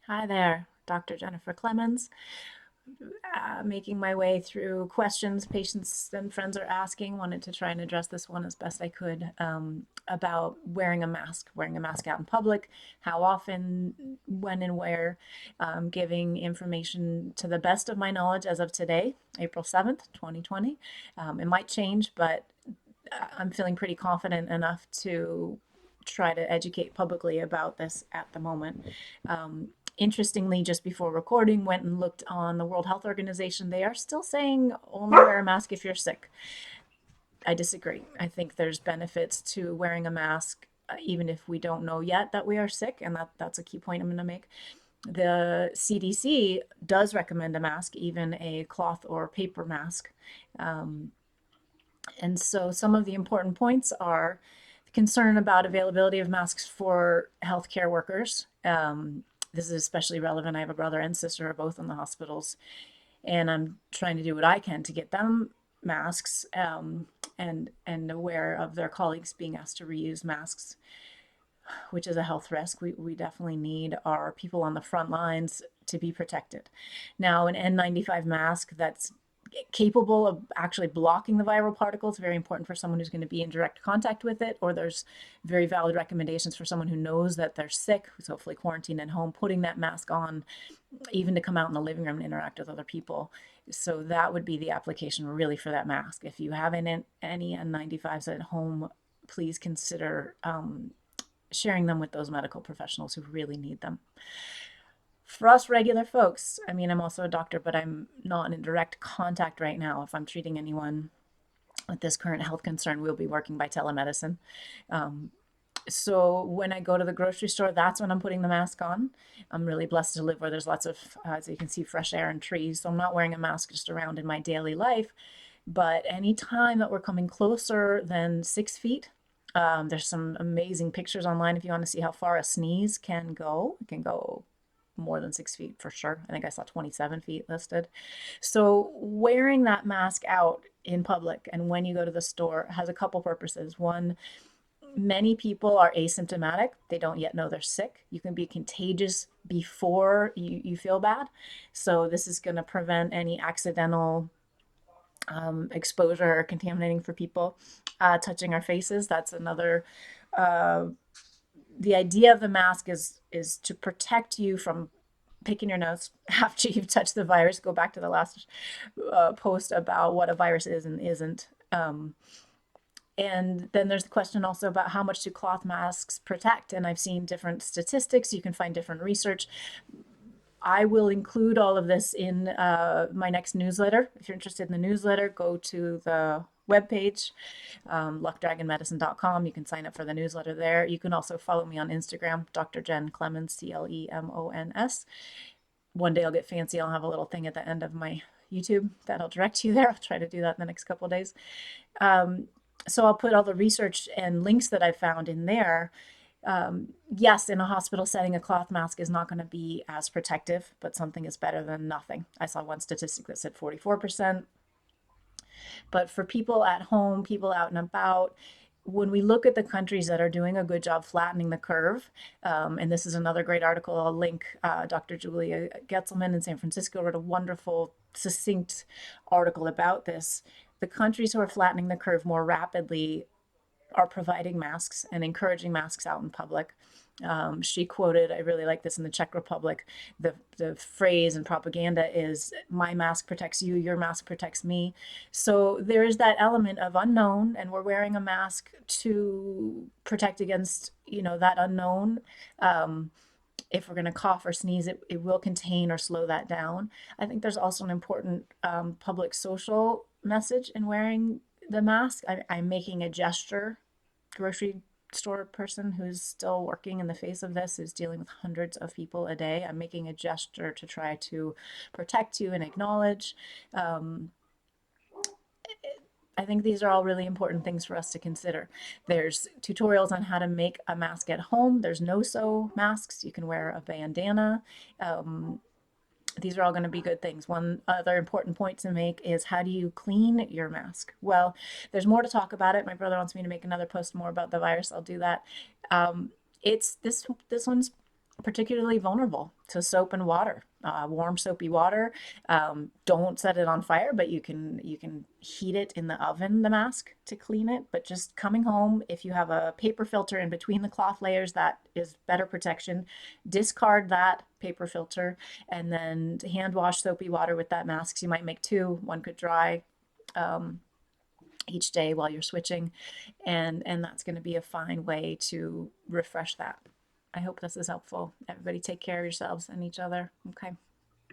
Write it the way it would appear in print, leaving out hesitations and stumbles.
Hi there, Dr. Jennifer Clemens. Making my way through questions patients and friends are asking. Wanted to try and address this one as best I could about wearing a mask out in public, how often, when, and where. Giving information to the best of my knowledge as of today, April 7th, 2020. It might change, but I'm feeling pretty confident enough to try to educate publicly about this at the moment. Interestingly, just before recording, went and looked on the World Health Organization. They are still saying only wear a mask if you're sick. I disagree. I think there's benefits to wearing a mask, even if we don't know yet that we are sick, and that's a key point I'm going to make. The CDC does recommend a mask, even a cloth or paper mask. Um, and so some of the important points are concern about availability of masks for healthcare workers. This is especially relevant. I have a brother and sister who are both in the hospitals, and I'm trying to do what I can to get them masks, and aware of their colleagues being asked to reuse masks, which is a health risk. We definitely need our people on the front lines to be protected. Now, an N95 mask that's capable of actually blocking the viral particles, very important for someone who's going to be in direct contact with it, or there's very valid recommendations for someone who knows that they're sick, who's hopefully quarantined at home, putting that mask on, even to come out in the living room and interact with other people. So that would be the application really for that mask. If you have any N95s at home, please consider sharing them with those medical professionals who really need them. For us regular folks, I mean, I'm also a doctor, but I'm not in direct contact right now. If I'm treating anyone with this current health concern, we'll be working by telemedicine. Um, so when I go to the grocery store, that's when I'm putting the mask on. I'm really blessed to live where there's lots of, as you can see, fresh air and trees. So I'm not wearing a mask just around in my daily life. But any time that we're coming closer than 6 feet, there's some amazing pictures online if you want to see how far a sneeze can go. It can go more than 6 feet for sure. I think I saw 27 feet listed. So wearing that mask out in public and when you go to the store has a couple purposes. One, many people are asymptomatic. They don't yet know they're sick. You can be contagious before you feel bad. So this is going to prevent any accidental exposure or contaminating for people. Touching our faces, that's another. Uh, the idea of the mask is to protect you from picking your nose after you've touched the virus. Go back to the last post about what a virus is and isn't. And then there's the question also about how much do cloth masks protect? And I've seen different statistics. You can find different research. I will include all of this in my next newsletter. If you're interested in the newsletter, go to the webpage, luckdragonmedicine.com. You can sign up for the newsletter there. You can also follow me on Instagram, Dr. Jen Clemens, Clemons. One day I'll get fancy. I'll have a little thing at the end of my YouTube that'll direct you there. I'll try to do that in the next couple of days. So I'll put all the research and links that I found in there. Yes, in a hospital setting, a cloth mask is not going to be as protective, but something is better than nothing. I saw one statistic that said 44%. But for people at home, people out and about, when we look at the countries that are doing a good job flattening the curve, and this is another great article I'll link. Dr. Julia Getzelman in San Francisco wrote a wonderful, succinct article about this. The countries who are flattening the curve more rapidly are providing masks and encouraging masks out in public. She quoted, I really like this in the Czech Republic, the phrase and propaganda is, my mask protects you, your mask protects me. So there is that element of unknown, and we're wearing a mask to protect against, that unknown. If we're going to cough or sneeze, it will contain or slow that down. I think there's also an important public social message in wearing the mask. I'm making a gesture. Grocery store person who's still working in the face of this, who's dealing with hundreds of people a day. I'm making a gesture to try to protect you and acknowledge. Um, I think these are all really important things for us to consider. There's tutorials on how to make a mask at home. There's no-sew masks. You can wear a bandana. Um, these are all going to be good things. One other important point to make is, how do you clean your mask? Well, there's more to talk about it. My brother wants me to make another post more about the virus. I'll do that. It's this one's particularly vulnerable to soap and water. Warm soapy water. Don't set it on fire, but you can heat it in the oven, the mask, to clean it. But just coming home, if you have a paper filter in between the cloth layers, that is better protection. Discard that paper filter and then hand wash soapy water with that mask. So you might make two. One could dry each day while you're switching, and that's going to be a fine way to refresh that. I hope this is helpful. Everybody take care of yourselves and each other. Okay.